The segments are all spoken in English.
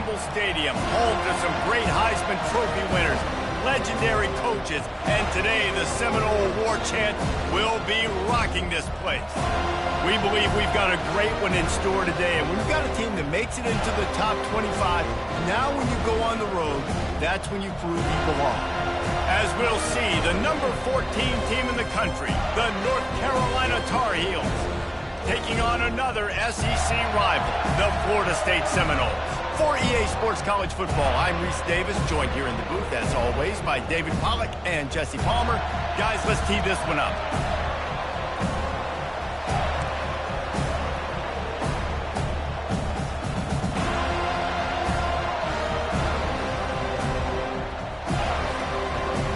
Campbell Stadium, home to some great Heisman Trophy winners, legendary coaches, and today the Seminole War Chant will be rocking this place. We believe we've got a great one in store today, and we've got a team that makes it into the top 25. Now when you go on the road, that's when you prove you belong. As we'll see, the number 14 team in the country, the North Carolina Tar Heels, taking on another SEC rival, the Florida State Seminoles. For EA Sports College Football, I'm Reese Davis, joined here in the booth, as always, by David Pollack and Jesse Palmer. Guys, let's tee this one up.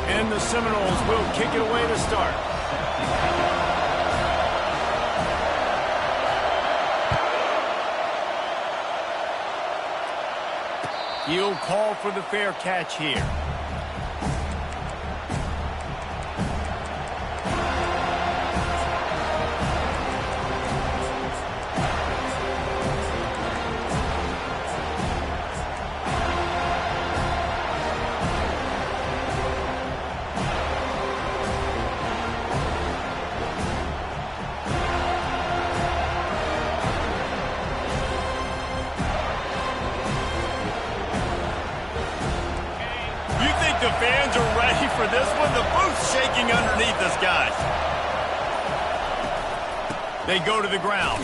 And the Seminoles will kick it away to start. He'll call for the fair catch here. The fans are ready for this one. The booth's shaking underneath us, guys. They go to the ground.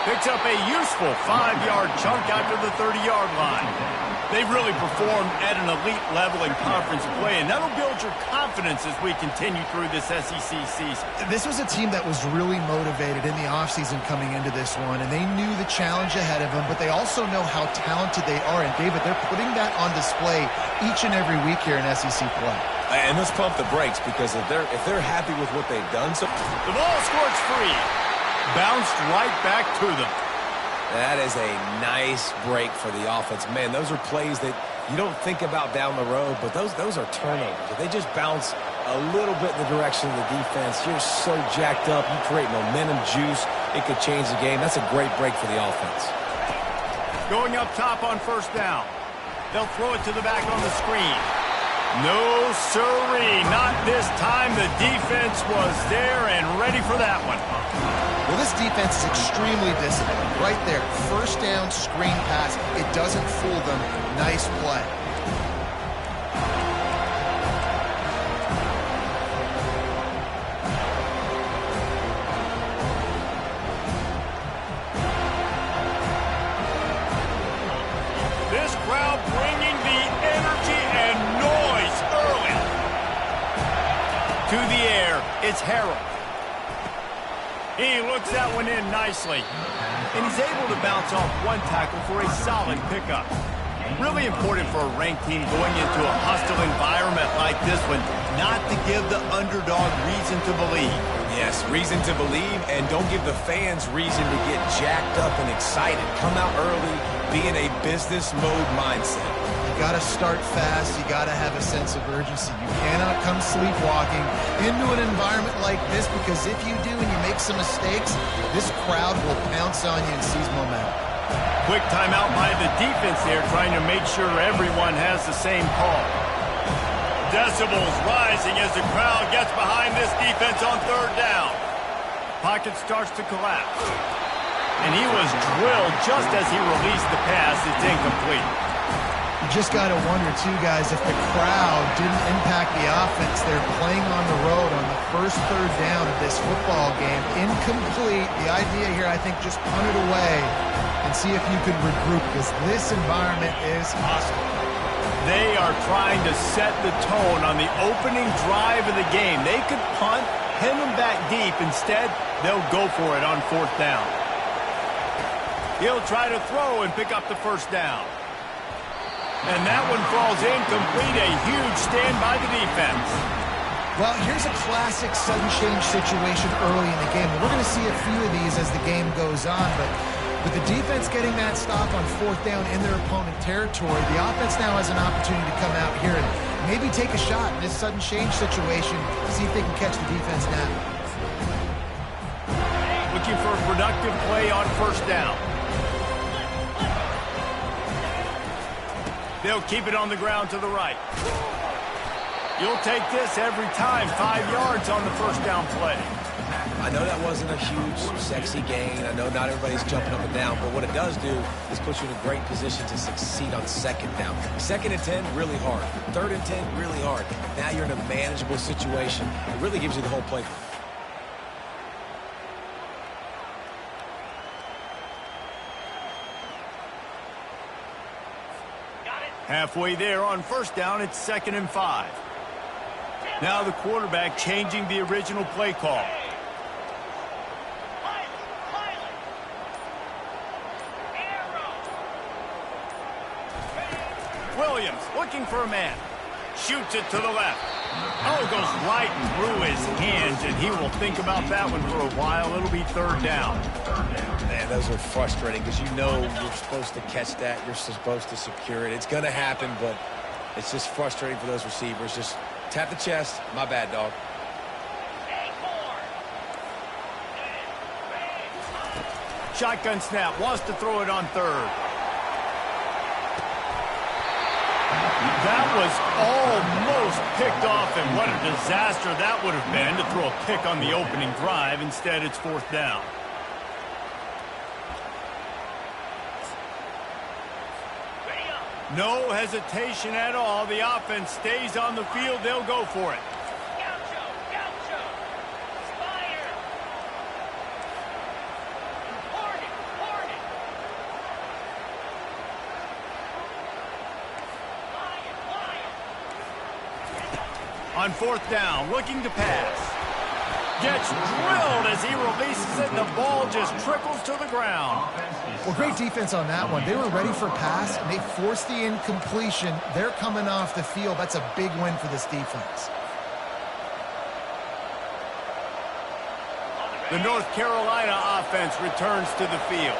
Picks up a useful 5-yard chunk after the 30-yard line. They've really performed at an elite level in conference play, and that'll build your confidence as we continue through this SEC season. This was a team that was really motivated in the offseason coming into this one, and they knew the challenge ahead of them, but they also know how talented they are. And, David, they're putting that on display each and every week here in SEC play. And let's pump the brakes, because if they're happy with what they've done. So the ball squirts free. Bounced right back to them. That is a nice break for the offense. Man, those are plays that you don't think about down the road, but those are turnovers. If they just bounce a little bit in the direction of the defense, you're so jacked up. You create momentum juice. It could change the game. That's a great break for the offense. Going up top on first down. They'll throw it to the back on the screen. No sirree, not this time. The defense was there and ready for that one. Well, this defense is extremely disciplined. Right there, first down, screen pass. It doesn't fool them. Nice play. This crowd bringing the energy and noise early. To the air, it's Harrell. He looks that one in nicely. And he's able to bounce off one tackle for a solid pickup. Really important for a ranked team going into a hostile environment like this one, not to give the underdog reason to believe. Yes, reason to believe, and don't give the fans reason to get jacked up and excited. Come out early, be in a business mode mindset. You got to start fast. You got to have a sense of urgency. You cannot come sleepwalking into an environment like this, because if you do and you make some mistakes, this crowd will pounce on you and seize momentum. Quick timeout by the defense there, trying to make sure everyone has the same call. Decibels rising as the crowd gets behind this defense on third down. Pocket starts to collapse. And he was drilled just as he released the pass. It's incomplete. You just got to wonder, too, guys, if the crowd didn't impact the offense. They're playing on the road on the first third down of this football game. Incomplete. The idea here, I think, just punt it away and see if you can regroup, because this environment is hostile. They are trying to set the tone on the opening drive of the game. They could punt, pin them back deep. Instead, they'll go for it on fourth down. He'll try to throw and pick up the first down. And that one falls incomplete. A huge stand by the defense. Well, here's a classic sudden change situation early in the game. We're going to see a few of these as the game goes on, but with the defense getting that stop on fourth down in their opponent territory, the offense now has an opportunity to come out here and maybe take a shot in this sudden change situation, see if they can catch the defense now. Looking for a productive play on first down. They'll keep it on the ground to the right. You'll take this every time. 5 yards on the first down play. I know that wasn't a huge, sexy gain. I know not everybody's jumping up and down, but what it does do is put you in a great position to succeed on second down. 2nd and 10, really hard. 3rd and 10, really hard. Now you're in a manageable situation. It really gives you the whole playbook. Halfway there on first down, it's 2nd and 5. Now the quarterback changing the original play call. Williams looking for a man. Shoots it to the left. Oh, goes right through his hands, and he will think about that one for a while. It'll be 3rd down. Man, those are frustrating because you know you're supposed to catch that. You're supposed to secure it. It's going to happen, but it's just frustrating for those receivers. Just tap the chest. My bad, dog. Shotgun snap. Wants to throw it on 3rd. That was almost picked off, and what a disaster that would have been to throw a pick on the opening drive. Instead, it's 4th down. No hesitation at all. The offense stays on the field. They'll go for it. On 4th down, looking to pass. Gets drilled as he releases it, and the ball just trickles to the ground. Well, great defense on that one. They were ready for pass, and they forced the incompletion. They're coming off the field. That's a big win for this defense. The North Carolina offense returns to the field.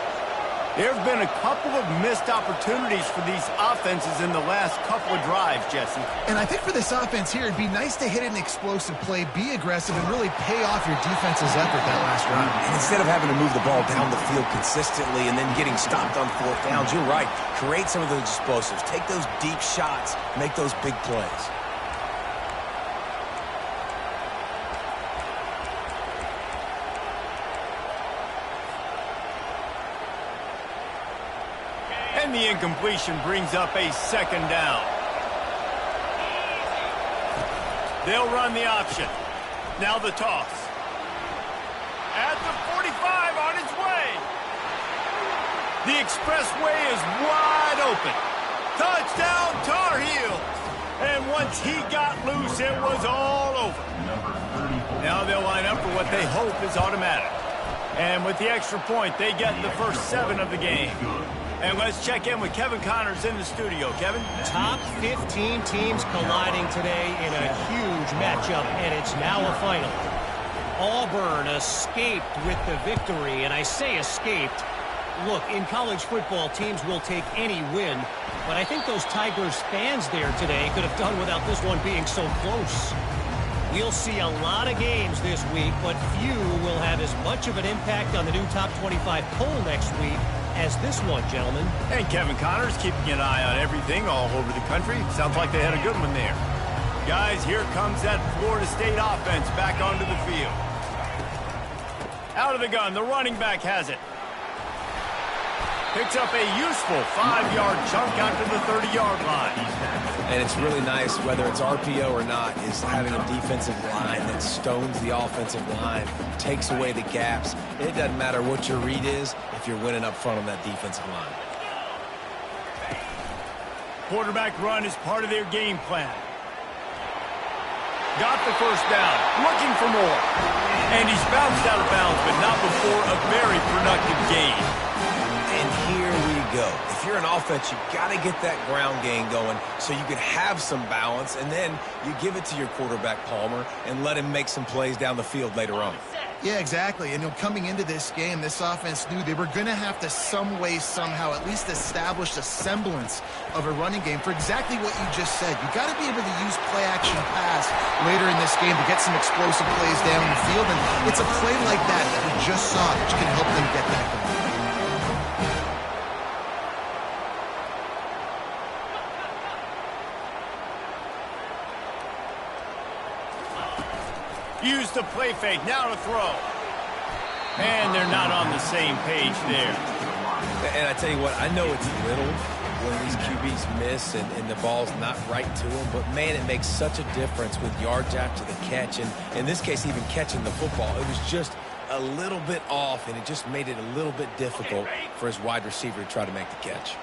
There have been a couple of missed opportunities for these offenses in the last couple of drives, Jesse. And I think for this offense here, it'd be nice to hit an explosive play, be aggressive, and really pay off your defense's effort that last drive. And instead of having to move the ball down the field consistently and then getting stopped on 4th downs, you're right. Create some of those explosives. Take those deep shots. Make those big plays. And the incompletion brings up a 2nd down. They'll run the option. Now the toss. At the 45, on its way. The expressway is wide open. Touchdown, Tar Heels. And once he got loose, it was all over. Now they'll line up for what they hope is automatic. And with the extra point, they get the first 7 of the game. And let's check in with Kevin Connors in the studio. Kevin? Top 15 teams colliding today in a huge matchup, and it's now a final. Auburn escaped with the victory, and I say escaped. Look, in college football, teams will take any win, but I think those Tigers fans there today could have done without this one being so close. We'll see a lot of games this week, but few will have as much of an impact on the new top 25 poll next week as this one, gentlemen. And Kevin Connors keeping an eye on everything all over the country. Sounds like they had a good one there. Guys, here comes that Florida State offense back onto the field. Out of the gun, the running back has it. Picks up a useful 5-yard chunk out to the 30-yard line. And it's really nice, whether it's RPO or not, is having a defensive line that stones the offensive line, takes away the gaps. It doesn't matter what your read is if you're winning up front on that defensive line. Quarterback run is part of their game plan. Got the first down, looking for more. And he's bounced out of bounds, but not before a very productive gain. And here we go. If you're an offense, you got to get that ground game going so you can have some balance, and then you give it to your quarterback, Palmer, and let him make some plays down the field later on. Yeah, exactly. And coming into this game, this offense knew they were going to have to some way, somehow, at least establish a semblance of a running game for exactly what you just said. You got to be able to use play-action pass later in this game to get some explosive plays down the field, and it's a play like that that we just saw that can help them get that going. Use the play fake. Now to throw. And they're not on the same page there. And I tell you what, I know it's little when these QBs miss and the ball's not right to them, but man, it makes such a difference with yards after the catch, and in this case, even catching the football. It was just a little bit off, and it just made it a little bit difficult for his wide receiver to try to make the catch.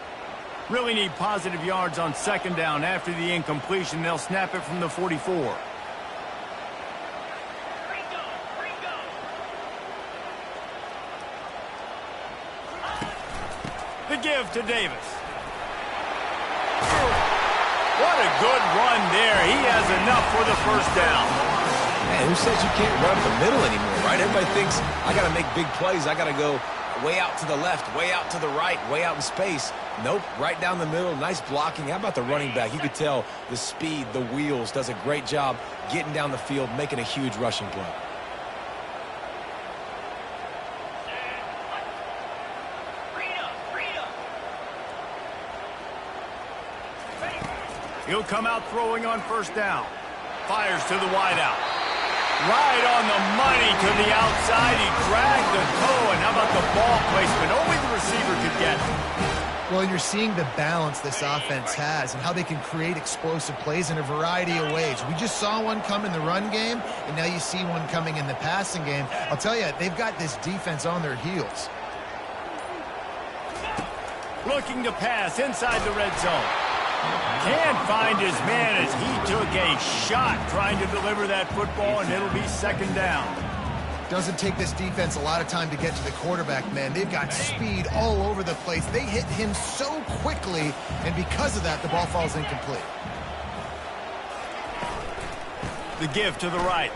Really need positive yards on second down. After the incompletion, they'll snap it from the 44. The give to Davis. What a good run there. He has enough for the first down. Man, who says you can't run the middle anymore, right? Everybody thinks, I got to make big plays. I got to go way out to the left, way out to the right, way out in space. Nope, right down the middle. Nice blocking. How about the running back? You could tell the speed, the wheels, does a great job getting down the field, making a huge rushing play. He'll come out throwing on first down. Fires to the wideout. Right on the money to the outside. He dragged the toe, and how about the ball placement? Only the receiver could get it. Well, you're seeing the balance this offense has and how they can create explosive plays in a variety of ways. We just saw one come in the run game, and now you see one coming in the passing game. I'll tell you, they've got this defense on their heels. Looking to pass inside the red zone. Can't find his man as he took a shot trying to deliver that football, and it'll be second down. Doesn't take this defense a lot of time to get to the quarterback, man. They've got speed all over the place. They hit him so quickly, and because of that, the ball falls incomplete. The give to the right.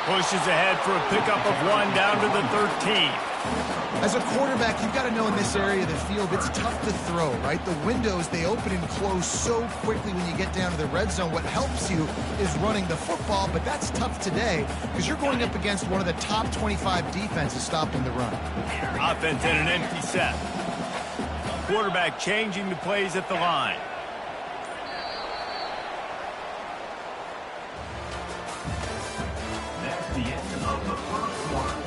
Pushes ahead for a pickup of one down to the 13. As a quarterback, you've got to know in this area of the field, it's tough to throw, right? The windows, they open and close so quickly when you get down to the red zone. What helps you is running the football, but that's tough today because you're going up against one of the top 25 defenses stopping the run. Offense in an empty set. Quarterback changing the plays at the line. That's the end of the first quarter.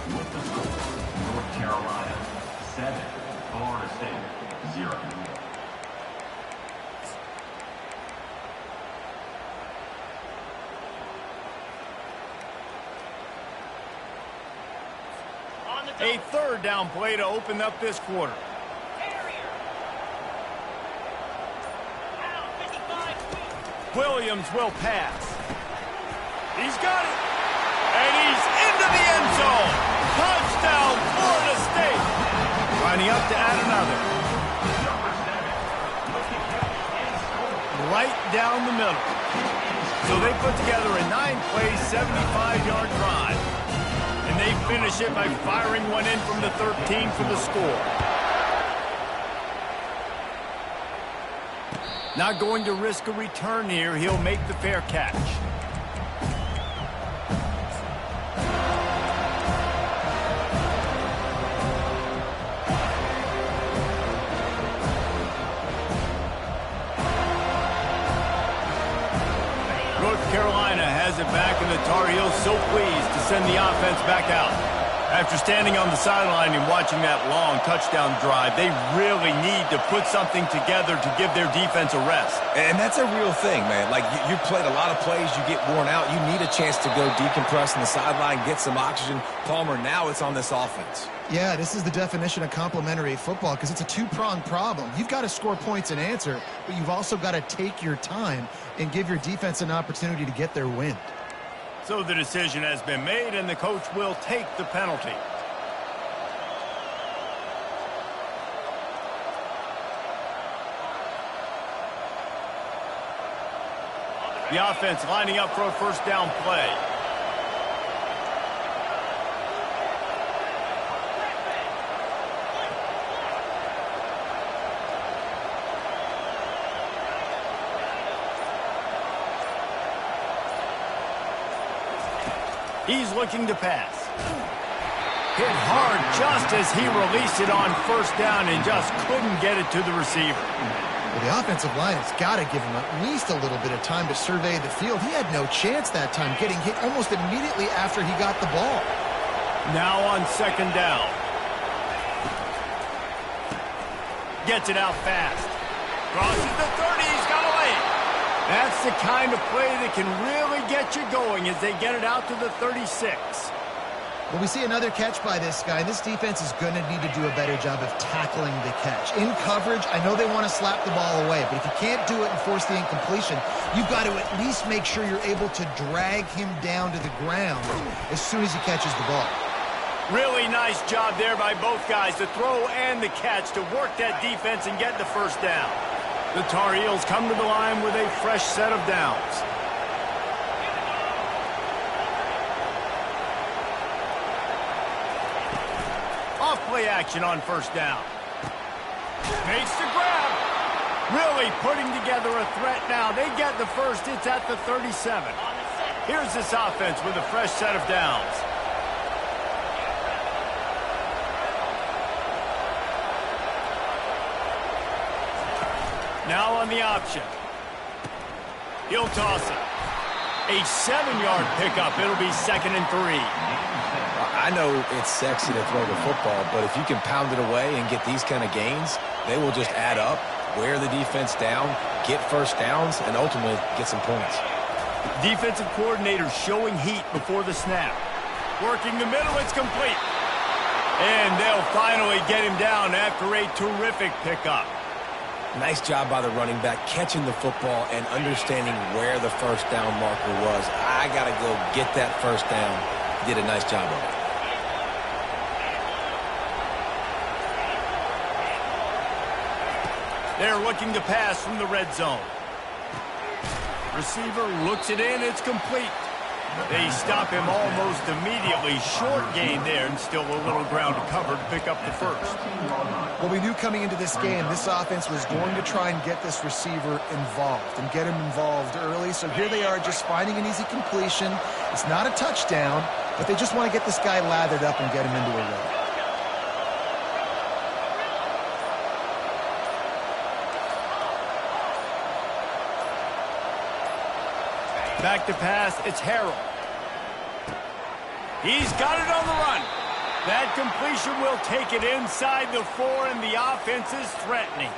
With the score, North Carolina 7, Florida State 0. A third down play to open up this quarter. Williams will pass. He's got it. And he's into the end zone. Touchdown, Florida State. Lining up to add another. Right down the middle. So they put together a 9-play, 75-yard drive. And they finish it by firing one in from the 13 for the score. Not going to risk a return here. He'll make the fair catch. North Carolina has it back, and the Tar Heels so pleased to send the offense back out. After standing on the sideline and watching that long touchdown drive, they really need to put something together to give their defense a rest. And that's a real thing, man. Like, you played a lot of plays, you get worn out, you need a chance to go decompress on the sideline, get some oxygen. Palmer, now it's on this offense. Yeah, this is the definition of complementary football because it's a two-pronged problem. You've got to score points and answer, but you've also got to take your time and give your defense an opportunity to get their wind. So the decision has been made, and the coach will take the penalty. The offense lining up for a first down play. He's looking to pass. Hit hard just as he released it on first down and just couldn't get it to the receiver. Well, the offensive line has got to give him at least a little bit of time to survey the field. He had no chance that time, getting hit almost immediately after he got the ball. Now on second down. Gets it out fast. Crosses the 30. He's got a lane. That's the kind of play that can really get you going as they get it out to the 36. Well, we see another catch by this guy. This defense is going to need to do a better job of tackling the catch. In coverage, I know they want to slap the ball away, but if you can't do it and force the incompletion, you've got to at least make sure you're able to drag him down to the ground as soon as he catches the ball. Really nice job there by both guys, the throw and the catch, to work that defense and get the first down. The Tar Heels come to the line with a fresh set of downs. Off-play action on first down. Makes the grab. Really putting together a threat now. They get the first. It's at the 37. Here's this offense with a fresh set of downs. Now on the option. He'll toss it. A 7-yard pickup. It'll be 2nd and 3. I know it's sexy to throw the football, but if you can pound it away and get these kind of gains, they will just add up, wear the defense down, get first downs, and ultimately get some points. Defensive coordinator showing heat before the snap. Working the middle, it's complete. And they'll finally get him down after a terrific pickup. Nice job by the running back, catching the football and understanding where the first down marker was. I got to go get that first down. He did a nice job of it. They're looking to pass from the red zone. Receiver looks it in. It's complete. They stop him almost immediately. Short gain there, and still a little ground to cover to pick up the first. Well, we knew coming into this game, this offense was going to try and get this receiver involved and get him involved early. So here they are just finding an easy completion. It's not a touchdown, but they just want to get this guy lathered up and get him into a rhythm. Back to pass, it's Harrell. He's got it on the run. That completion will take it inside the 4, and the offense is threatening.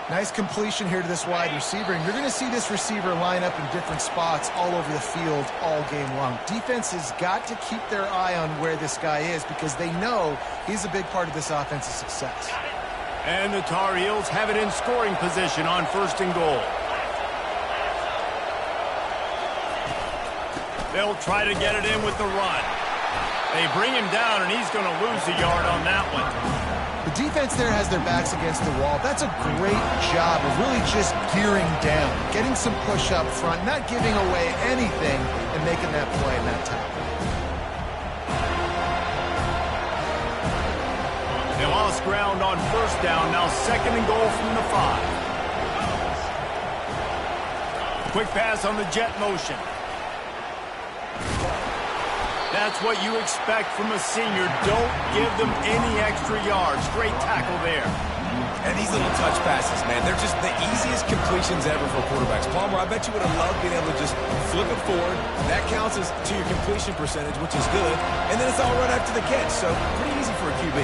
Nice completion here to this wide receiver, and you're going to see this receiver line up in different spots all over the field all game long. Defense has got to keep their eye on where this guy is because they know he's a big part of this offense's success. And the Tar Heels have it in scoring position on 1st and goal. They'll try to get it in with the run. They bring him down, and he's going to lose a yard on that one. The defense there has their backs against the wall. That's a great job of really just gearing down, getting some push up front, not giving away anything, and making that play in that tackle. They lost ground on first down. Now 2nd and goal from the 5. Quick pass on the jet motion. That's what you expect from a senior. Don't give them any extra yards. Great tackle there. And these little touch passes, man, they're just the easiest completions ever for quarterbacks. Palmer, I bet you would have loved being able to just flip it forward. That counts as to your completion percentage, which is good. And then it's all right after the catch, so pretty easy for a QB.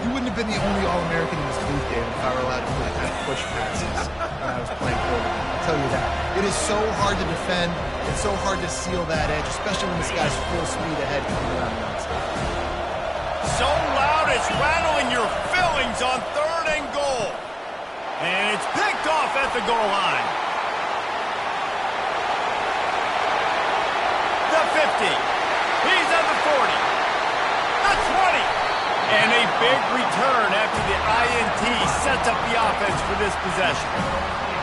You wouldn't have been the only All-American in this booth game if I were allowed to play kind of push passes when I was playing quarterback. I'll tell you that. It is so hard to defend. It's so hard to seal that edge, especially when this guy's full speed ahead coming around the outside. So loud it's rattling your fillings on 3rd and goal. And it's picked off at the goal line. The 50. He's at the 40. The 20. And a big return after the INT sets up the offense for this possession.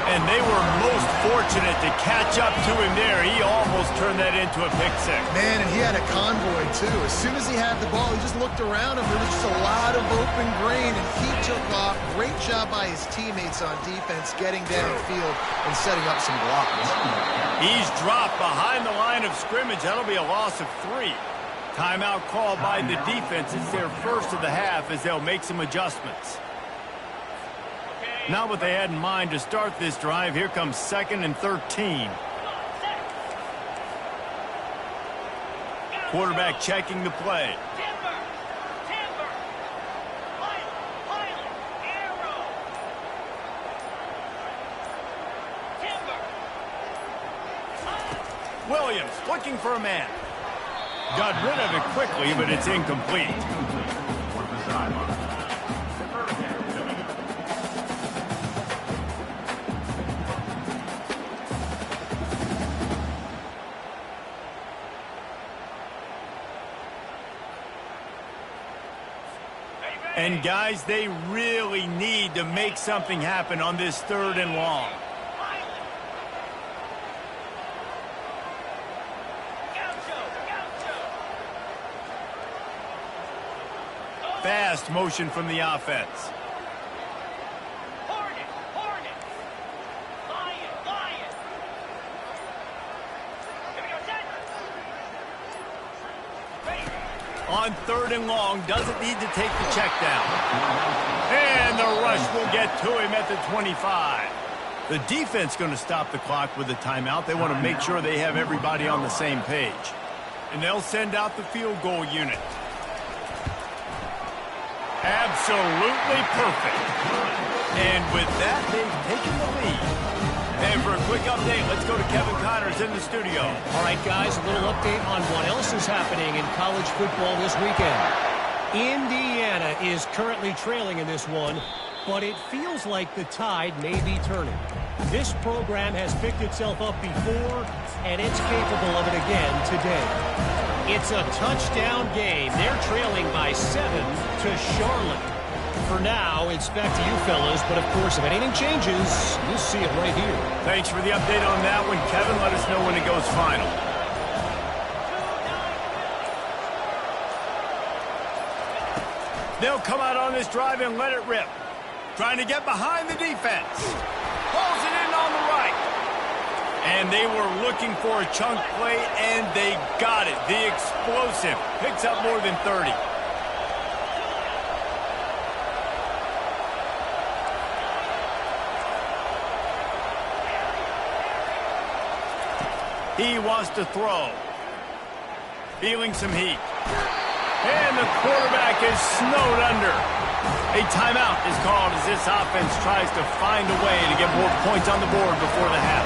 And they were most fortunate to catch up to him there. He almost turned that into a pick six. Man, and he had a convoy, too. As soon as he had the ball, he just looked around him. There was just a lot of open grain, and he took off. Great job by his teammates on defense, getting downfield and setting up some blocks. He's dropped behind the line of scrimmage. That'll be a loss of 3. Timeout called by the defense. It's their first of the half as they'll make some adjustments. Okay. Not what they had in mind to start this drive. Here comes 2nd and 13. Quarterback checking the play. Williams looking for a man. Got rid of it quickly, but it's incomplete. Toward the sideline. And guys, they really need to make something happen on this 3rd and long. Fast motion from the offense. On 3rd and long, doesn't need to take the check down. And the rush will get to him at the 25. The defense going to stop the clock with a timeout. They want to make sure they have everybody on the same page. And they'll send out the field goal unit. Absolutely perfect. And with that, they've taken the lead. And for a quick update, let's go to Kevin Connors in the studio. All right, guys, a little update on what else is happening in college football this weekend. Indiana is currently trailing in this one, but it feels like the tide may be turning. This program has picked itself up before, and it's capable of it again today. It's a touchdown game. They're trailing by 7 to Charlotte. For now, it's back to you fellas, but of course, if anything changes, you'll see it right here. Thanks for the update on that one, Kevin. Let us know when it goes final. They'll come out on this drive and let it rip. Trying to get behind the defense. Pulls it in on the right. And they were looking for a chunk play, and they got it. The explosive picks up more than 30. He wants to throw. Feeling some heat. And the quarterback is snowed under. A timeout is called as this offense tries to find a way to get more points on the board before the half.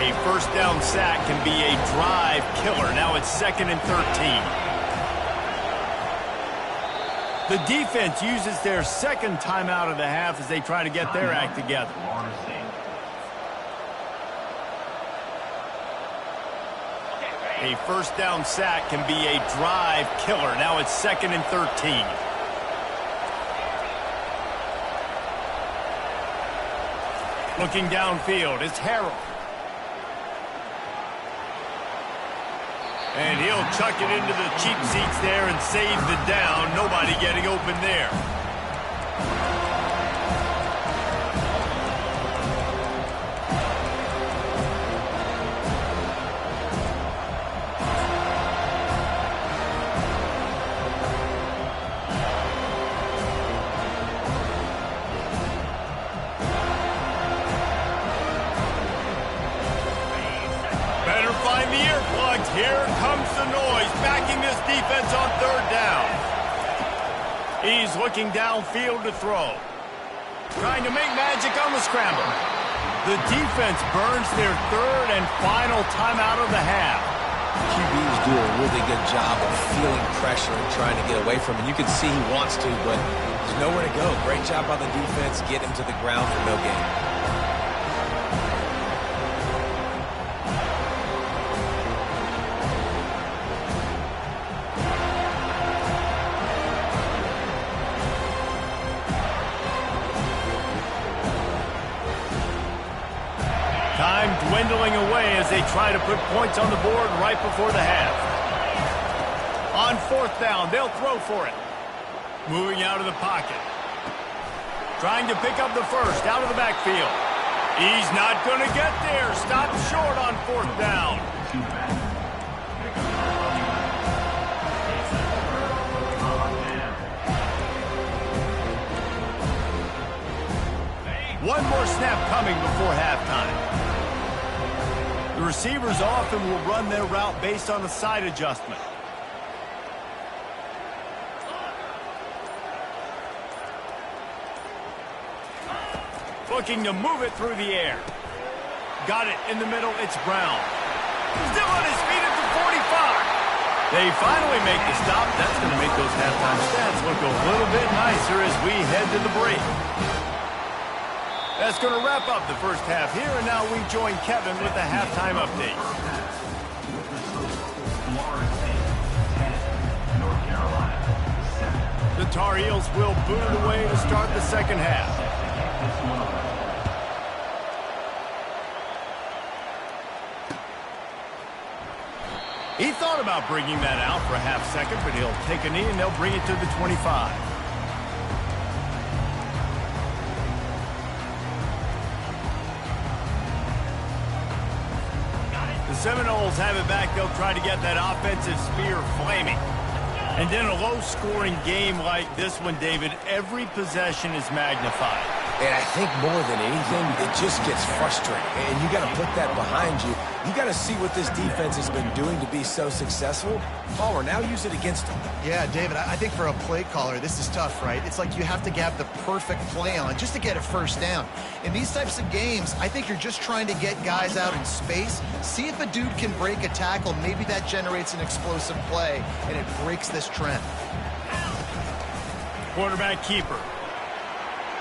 A first down sack can be a drive killer. Now it's 2nd and 13. The defense uses their 2nd timeout of the half as they try to get their act together. A first down sack can be a drive killer. Now it's 2nd and 13. Looking downfield, it's Harrell. And he'll chuck it into the cheap seats there and save the down. Nobody getting open there. Better find the earplugs. Here comes the noise, backing this defense on 3rd down. He's looking downfield to throw. Trying to make magic on the scramble. The defense burns their 3rd and final timeout of the half. QBs do a really good job of feeling pressure and trying to get away from it. You can see he wants to, but there's nowhere to go. Great job by the defense. Get him to the ground for no gain. Time dwindling away as they try to put points on the board right before the half. On 4th down, they'll throw for it. Moving out of the pocket. Trying to pick up the first out of the backfield. He's not going to get there. Stop short on 4th down. One more snap coming before halftime. The receivers often will run their route based on a side adjustment. Looking to move it through the air. Got it in the middle. It's Brown. Still on his feet at the 45. They finally make the stop. That's going to make those halftime stats look a little bit nicer as we head to the break. That's going to wrap up the first half here, and now we join Kevin with the halftime update. The Tar Heels will boot it away to start the second half. He thought about bringing that out for a half second, but he'll take a knee and they'll bring it to the 25. The Seminoles have it back. They'll try to get that offensive spear flaming. And in a low-scoring game like this one, David, every possession is magnified. And I think more than anything, it just gets frustrating. And you got to put that behind you. You got to see what this defense has been doing to be so successful. Ballmer, now use it against them. Yeah, David, I think for a play caller, this is tough, right? It's like you have to have the perfect play on just to get a first down. In these types of games, I think you're just trying to get guys out in space, see if a dude can break a tackle. Maybe that generates an explosive play, and it breaks this trend. Quarterback keeper.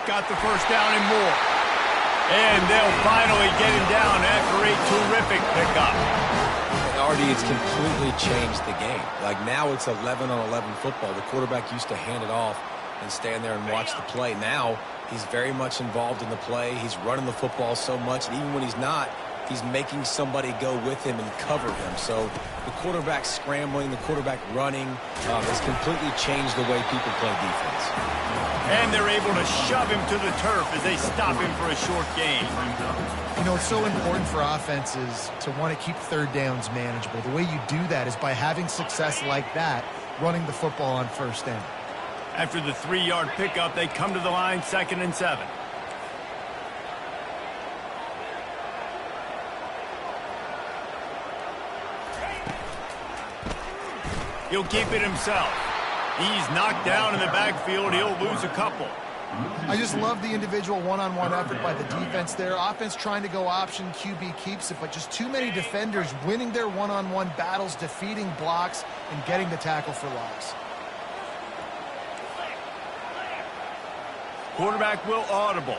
Got the first down and more. And they'll finally get him down after a terrific pickup. And Artie, it's completely changed the game. Like now it's 11-on-11 football. The quarterback used to hand it off and stand there and watch the play. Now he's very much involved in the play. He's running the football so much, and even when he's not, he's making somebody go with him and cover him. So the quarterback scrambling, the quarterback running has completely changed the way people play defense. And they're able to shove him to the turf as they stop him for a short gain. You know, it's so important for offenses to want to keep third downs manageable. The way you do that is by having success like that, running the football on first down. After the 3-yard pickup, they come to the line, 2nd and 7. He'll keep it himself. He's knocked down in the backfield. He'll lose a couple. I just love the individual one-on-one effort by the defense there. Offense trying to go option, QB keeps it, but just too many defenders winning their one-on-one battles, defeating blocks, and getting the tackle for loss. Quarterback will audible.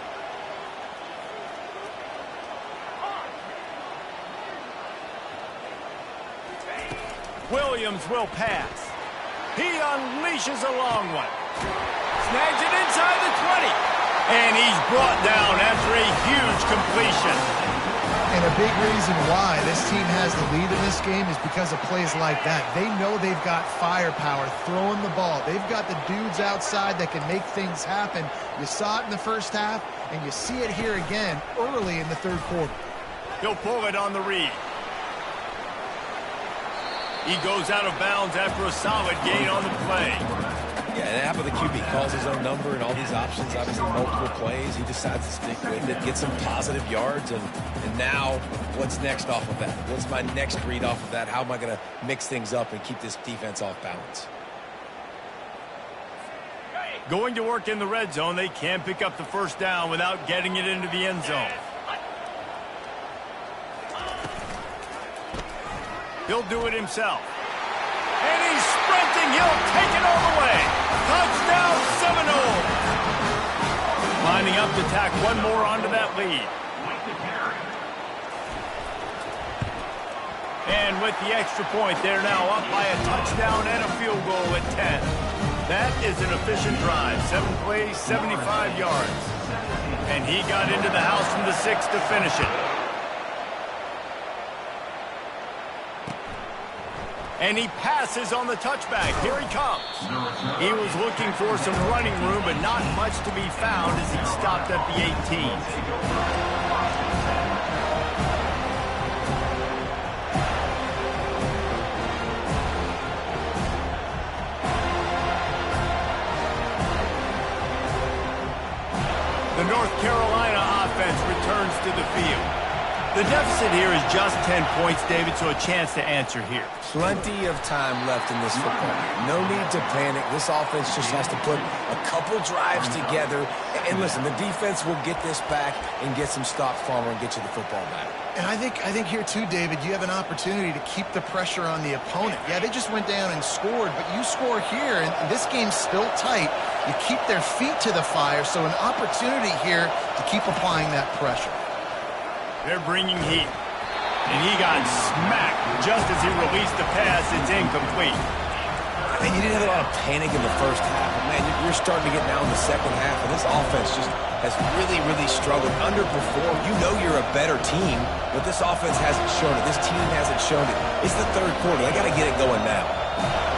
Williams will pass. He unleashes a long one. Snags it inside the 20. And he's brought down after a huge completion. And a big reason why this team has the lead in this game is because of plays like that. They know they've got firepower throwing the ball. They've got the dudes outside that can make things happen. You saw it in the first half, and you see it here again early in the third quarter. He'll pull it on the read. He goes out of bounds after a solid gain on the play. Yeah, and half of the QB calls his own number and all these options, obviously multiple plays. He decides to stick with it, get some positive yards, and now what's next off of that? What's my next read off of that? How am I going to mix things up and keep this defense off balance? Going to work in the red zone. They can pick up the first down without getting it into the end zone. He'll do it himself. And he's sprinting. He'll take it all the way. Touchdown, Seminoles. Lining up to tack one more onto that lead. And with the extra point, they're now up by a touchdown and a field goal at 10. That is an efficient drive. 7 plays, 75 yards. And he got into the house from the 6 to finish it. And he passes on the touchback. Here he comes. He was looking for some running room, but not much to be found as he stopped at the 18. North Carolina offense returns to the field. The deficit here is just 10 points, David, so a chance to answer here. Plenty of time left in this football game. No need to panic. This offense just has to put a couple drives together. And listen, the defense will get this back and get some stops for them and get you the football back. And I think here too, David, you have an opportunity to keep the pressure on the opponent. Yeah, they just went down and scored, but you score here, and this game's still tight. You keep their feet to the fire, so an opportunity here to keep applying that pressure. They're bringing heat. And he got smacked just as he released the pass. It's incomplete. And you didn't have a lot of panic in the first half. But man, you're starting to get now in the second half, and this offense just has really, really struggled, underperformed. You know you're a better team, but this offense hasn't shown it. This team hasn't shown it. It's the third quarter. They got to get it going now.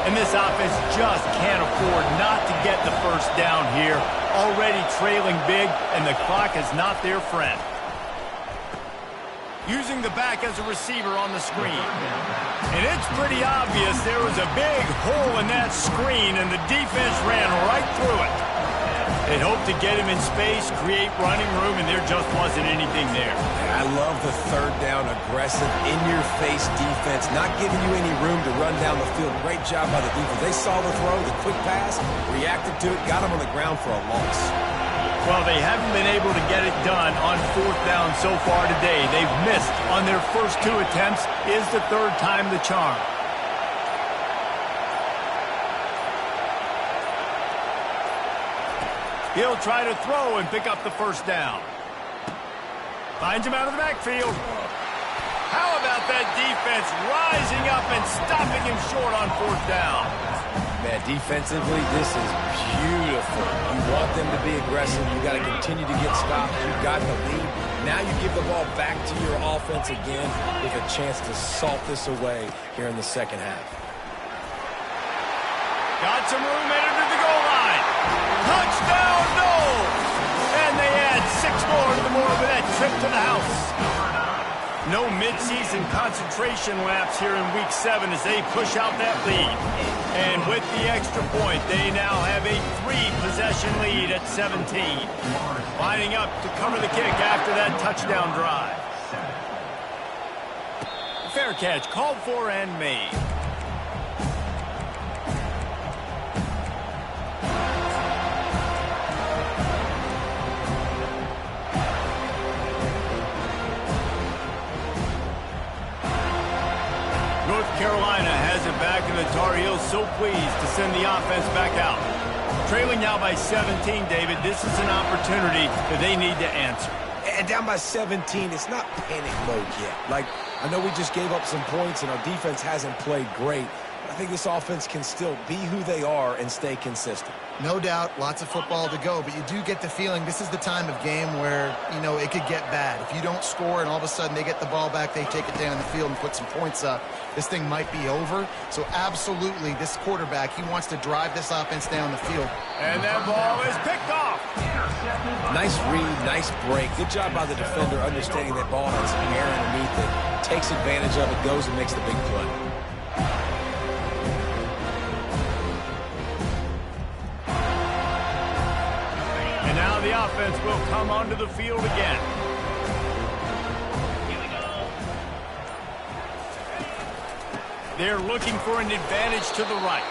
And this offense just can't afford not to get the first down here. Already trailing big, and the clock is not their friend. Using the back as a receiver on the screen. And it's pretty obvious there was a big hole in that screen, and the defense ran right through it. They hoped to get him in space, create running room, and there just wasn't anything there. I love the third down, aggressive, in-your-face defense, not giving you any room to run down the field. Great job by the defense. They saw the throw, the quick pass, reacted to it, got him on the ground for a loss. Well, they haven't been able to get it done on fourth down so far today. They've missed on their first two attempts. Is the third time the charm? He'll try to throw and pick up the first down. Finds him out of the backfield. How about that defense rising up and stopping him short on fourth down? Man, defensively, this is beautiful. You want them to be aggressive. You got to continue to get stops. You've got the lead. Now you give the ball back to your offense again with a chance to salt this away here in the second half. Got some room headed to the goal line. Touchdown, no! And they add 6 more to the board with that trip to the house. No midseason concentration laps here in Week 7 as they push out that lead. And with the extra point, they now have a 3-possession lead at 17. Lining up to cover the kick after that touchdown drive. Fair catch called for and made. North Carolina has it back, and the Tar Heels so pleased to send the offense back out. Trailing now by 17, David, this is an opportunity that they need to answer. And down by 17, it's not panic mode yet. Like, I know we just gave up some points, and our defense hasn't played great. I think this offense can still be who they are and stay consistent. No doubt, lots of football to go, but you do get the feeling this is the time of game where, you know, it could get bad. If you don't score and all of a sudden they get the ball back, they take it down the field and put some points up, this thing might be over. So absolutely, this quarterback, he wants to drive this offense down the field. And that ball is picked off. Nice read, nice break. Good job by the defender understanding that ball has some air underneath it, takes advantage of it, goes and makes the big play. And now the offense will come onto the field again. They're looking for an advantage to the right.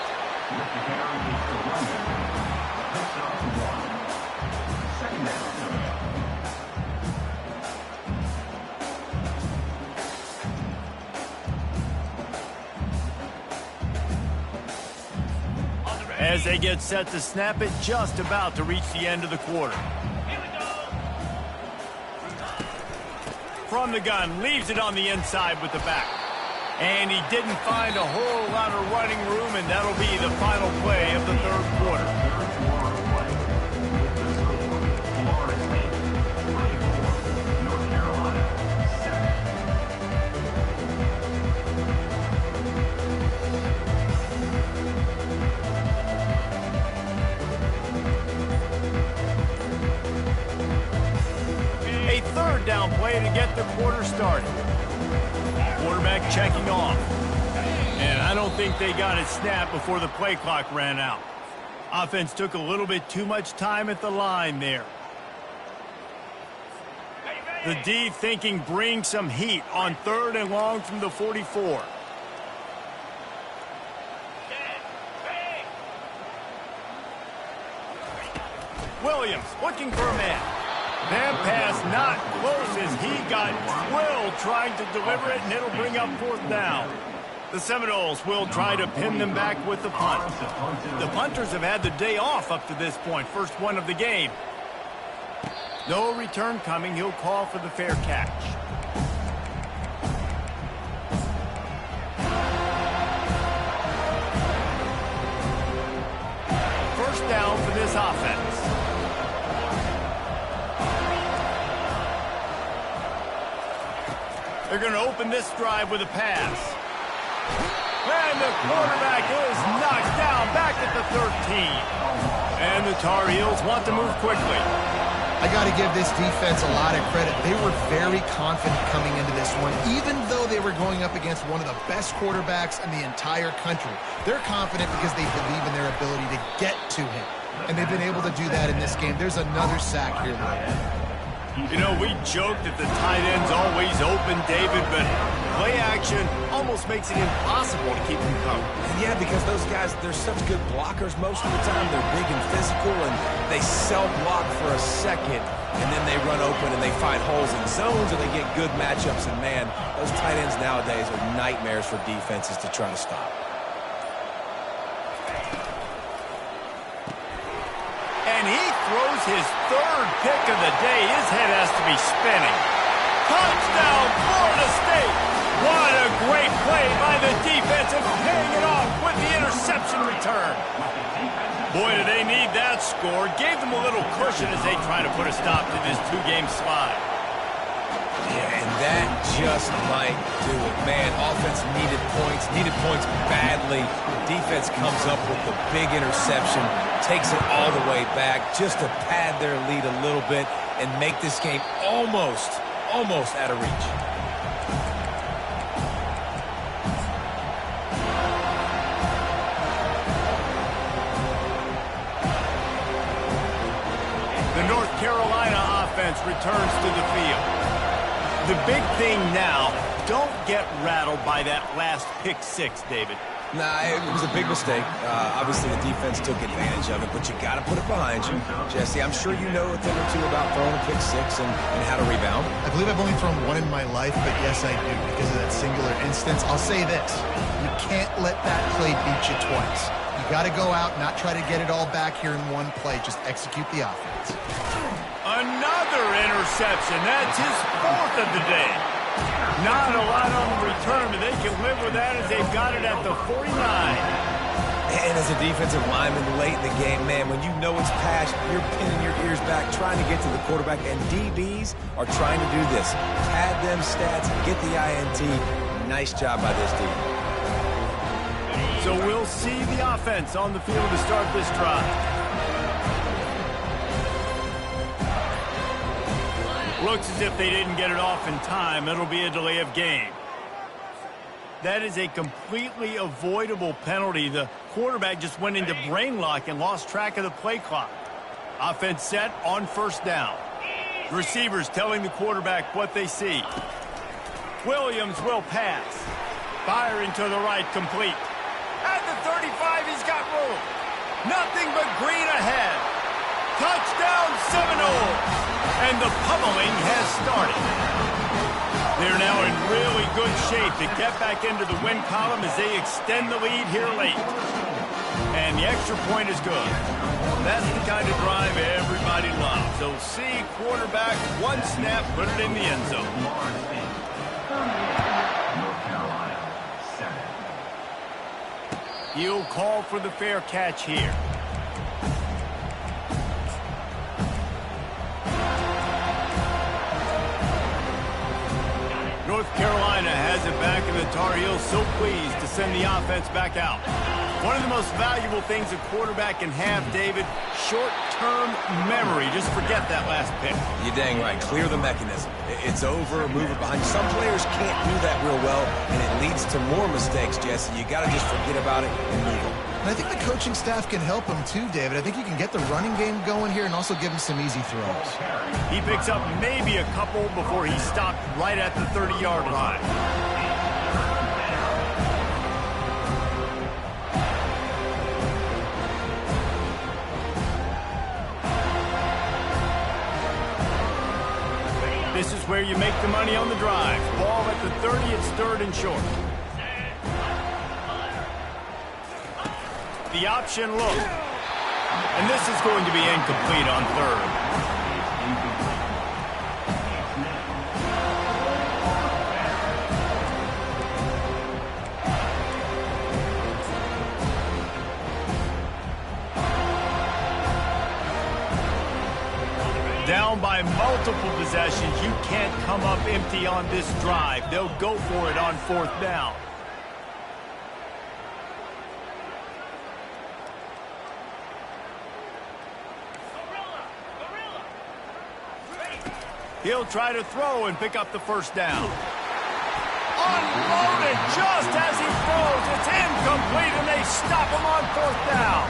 As they get set to snap it, just about to reach the end of the quarter. From the gun, leaves it on the inside with the back. And he didn't find a whole lot of running room, and that'll be the final play of the third quarter. A third down play to get the quarter started. Quarterback checking off. And I don't think they got it snapped before the play clock ran out. Offense took a little bit too much time at the line there. The D thinking bring some heat on 3rd and long from the 44. Williams looking for a man. That pass not close as he got drilled trying to deliver it, and it'll bring up 4th down. The Seminoles will try to pin them back with the punt. The punters have had the day off up to this point, first one of the game. No return coming. He'll call for the fair catch. First down for this offense. They're going to open this drive with a pass. And the quarterback is knocked down back at the 13. And the Tar Heels want to move quickly. I got to give this defense a lot of credit. They were very confident coming into this one, even though they were going up against one of the best quarterbacks in the entire country. They're confident because they believe in their ability to get to him, and they've been able to do that in this game. There's another sack here, though. You know, we joked that the tight end's always open, David, but play action almost makes it impossible to keep them covered. And yeah, because those guys, they're such good blockers most of the time. They're big and physical, and they self-block for a second, and then they run open and they find holes in zones, or they get good matchups. And, man, those tight ends nowadays are nightmares for defenses to try to stop. And he throws his 3rd pick of the day. His head has to be spinning. Touchdown, Florida State. What a great play by the defense, and paying it off with the interception return. Boy, do they need that score. Gave them a little cushion as they try to put a stop to this 2-game slide. Yeah, and that just might do it. Man, offense needed points badly. Defense comes up with the big interception, takes it all the way back just to pad their lead a little bit and make this game almost out of reach. The North Carolina offense returns to the field. The big thing now, don't get rattled by that last pick 6, David. Nah, it was a big mistake. Obviously, the defense took advantage of it, but you got to put it behind you. Jesse, I'm sure you know a thing or two about throwing a pick 6 and how to rebound. I believe I've only thrown one in my life, but yes, I do, because of that singular instance. I'll say this. You can't let that play beat you twice. You got to go out, not try to get it all back here in one play. Just execute the offense. Another interception. That's his 4th of the day. Not a lot on the return, but they can live with that as they've got it at the 49. And as a defensive lineman late in the game, man, when you know it's past, you're pinning your ears back, trying to get to the quarterback, and DBs are trying to do this. Pad them stats, get the INT. Nice job by this team. So we'll see the offense on the field to start this drive. Looks as if they didn't get it off in time. It'll be a delay of game. That is a completely avoidable penalty. The quarterback just went into brain lock and lost track of the play clock. Offense set on 1st down. Receivers telling the quarterback what they see. Williams will pass. Firing to the right, complete. At the 35, he's got room. Nothing but green ahead. Touchdown, Seminoles. And the pummeling has started. They're now in really good shape to get back into the win column as they extend the lead here late. And the extra point is good. That's the kind of drive everybody loves. So see quarterback, one snap, put it in the end zone. North Carolina, 7. He'll call for the fair catch here. North Carolina has it back, and the Tar Heels so pleased to send the offense back out. One of the most valuable things a quarterback can have, David, short-term memory. Just forget that last pick. You're dang right. Clear the mechanism. It's over, move it behind. Some players can't do that real well, and it leads to more mistakes, Jesse. You got to just forget about it and move on. And I think the coaching staff can help him too, David. I think you can get the running game going here and also give him some easy throws. He picks up maybe a couple before he stopped right at the 30-yard line. This is where you make the money on the drive. Ball at the 30, it's third and short. The option look. And this is going to be incomplete on third. Down by multiple possessions, you can't come up empty on this drive. They'll go for it on fourth down. He'll try to throw and pick up the first down. Unloaded just as he throws. It's incomplete, and they stop him on fourth down.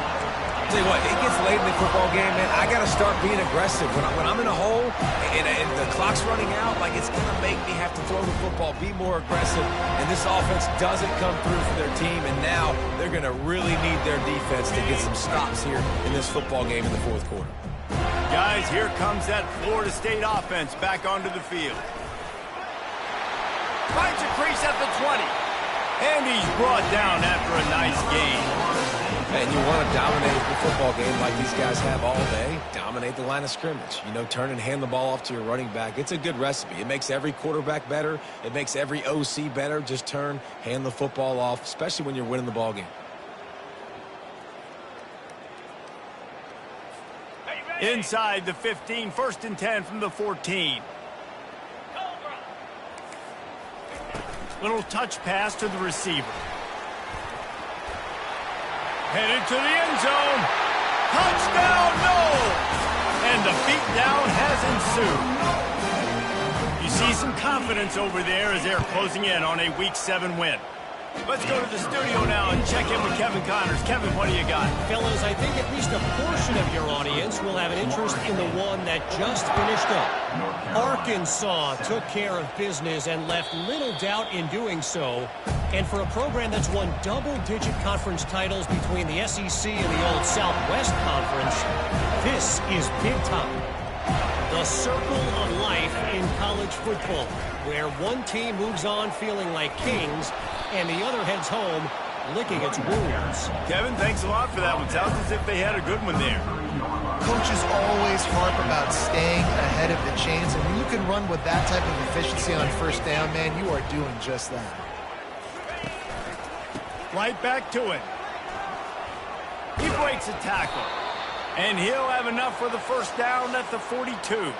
Tell you what, it gets late in the football game, man. I got to start being aggressive. When I'm in a hole and the clock's running out, like, it's going to make me have to throw the football, be more aggressive. And this offense doesn't come through for their team, and now they're going to really need their defense to get some stops here in this football game in the fourth quarter. Guys, here comes that Florida State offense back onto the field. Finds a crease at the 20. And he's brought down after a nice gain. And you want to dominate the football game like these guys have all day. Dominate the line of scrimmage. You know, turn and hand the ball off to your running back. It's a good recipe. It makes every quarterback better. It makes every OC better. Just turn, hand the football off, especially when you're winning the ball game. Inside the 15, first and 10 from the 14. Little touch pass to the receiver. Headed to the end zone. Touchdown, no! And the beatdown has ensued. You see some confidence over there as they're closing in on a Week 7 win. Let's go to the studio now and check in with Kevin Connors. Kevin, what do you got? Fellas, I think at least a portion of your audience will have an interest in the one that just finished up. Arkansas took care of business and left little doubt in doing so. And for a program that's won double-digit conference titles between the SEC and the old Southwest Conference, this is big time. The circle of life in college football, where one team moves on feeling like kings and the other heads home licking its wounds. Kevin, thanks a lot for that one. Sounds as if they had a good one there. Coaches always harp about staying ahead of the chains, and when you can run with that type of efficiency on first down, man, you are doing just that. Right back to it. He breaks a tackle. And he'll have enough for the first down at the 42.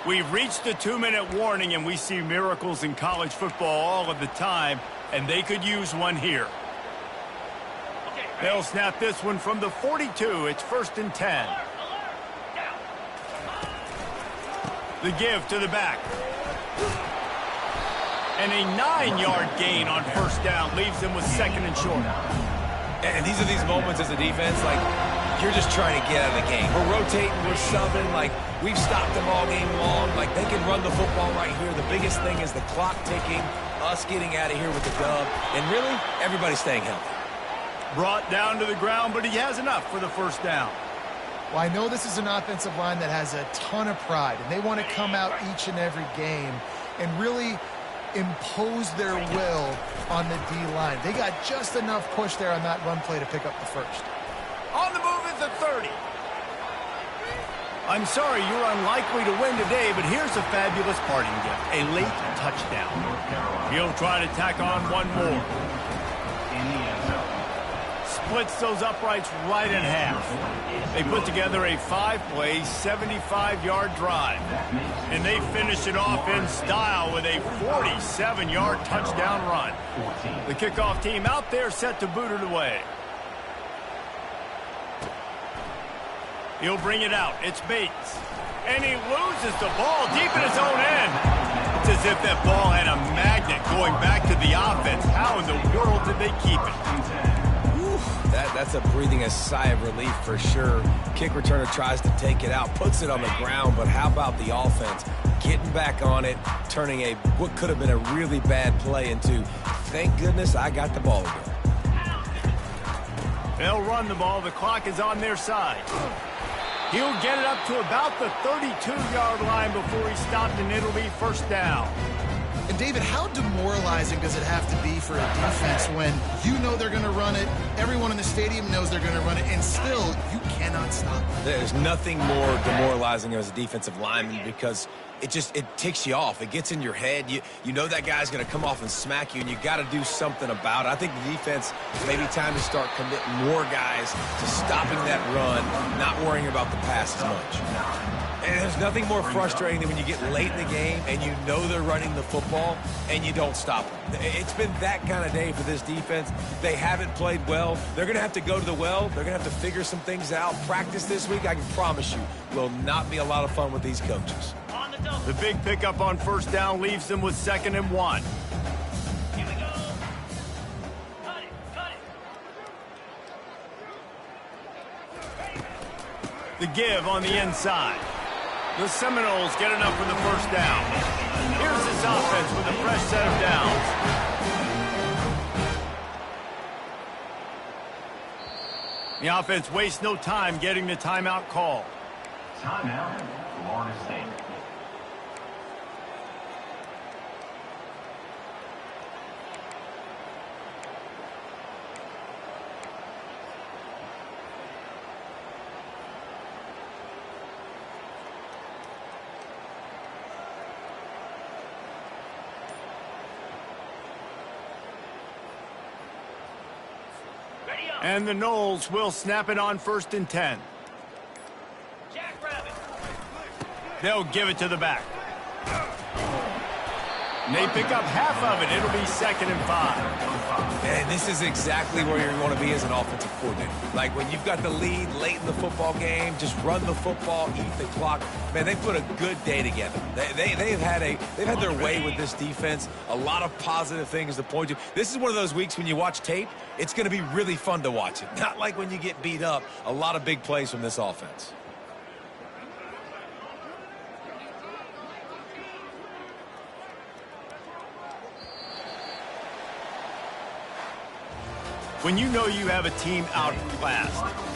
We've reached the 2-minute warning, and we see miracles in college football all of the time, and they could use one here. They'll snap this one from the 42. It's first and 10. The give to the back. And a 9-yard gain on first down leaves them with second and short. And these are these moments as a defense, like, you're just trying to get out of the game. We're rotating, we're shoving, like, we've stopped them all game long. Like, they can run the football right here. The biggest thing is the clock ticking, us getting out of here with the dub, and really, everybody staying healthy. Brought down to the ground, but he has enough for the first down. Well, I know this is an offensive line that has a ton of pride, and they want to come out each and every game and really impose their will on the D-line. They got just enough push there on that run play to pick up the first. On the move at the 30. I'm sorry you're unlikely to win today, but here's a fabulous parting gift. A late touchdown. He'll try to tack on one more. Splits those uprights right in half. They put together a 5-play, 75-yard drive. And they finish it off in style with a 47-yard touchdown run. The kickoff team out there set to boot it away. He'll bring it out. It's Bates. And he loses the ball deep in his own end. It's as if that ball had a magnet going back to the offense. How in the world did they keep it? That's a breathing a sigh of relief for sure. Kick returner tries to take it out, puts it on the ground, but how about the offense? Getting back on it, turning what could have been a really bad play into, thank goodness I got the ball again. They'll run the ball. The clock is on their side. He'll get it up to about the 32-yard line before he's stopped, and it'll be first down. And, David, how demoralizing does it have to be for a defense when you know they're going to run it, everyone in the stadium knows they're going to run it, and still you cannot stop it? There's nothing more demoralizing as a defensive lineman because it ticks you off. It gets in your head. You know that guy's going to come off and smack you, and you got to do something about it. I think the defense, maybe time to start committing more guys to stopping that run, not worrying about the pass as much. And there's nothing more frustrating than when you get late in the game and you know they're running the football and you don't stop them. It's been that kind of day for this defense. They haven't played well. They're going to have to go to the well. They're going to have to figure some things out. Practice this week, I can promise you, will not be a lot of fun with these coaches. The big pickup on first down leaves them with 2nd and 1. Here we go. Cut it. The give on the inside. The Seminoles get enough for the first down. Here's this offense with a fresh set of downs. The offense wastes no time getting the timeout call. Timeout, Florida State. And the Noles will snap it on 1st and 10. Jackrabbit. They'll give it to the back. And they pick up half of it. It'll be 2nd and 5. And this is exactly where you want to be as an offensive coordinator. Like when you've got the lead late in the football game, just run the football, eat the clock. Man, they put a good day together. They've had their way with this defense. A lot of positive things to point to. This is one of those weeks when you watch tape, it's going to be really fun to watch it. Not like when you get beat up. A lot of big plays from this offense. When you know you have a team outclassed,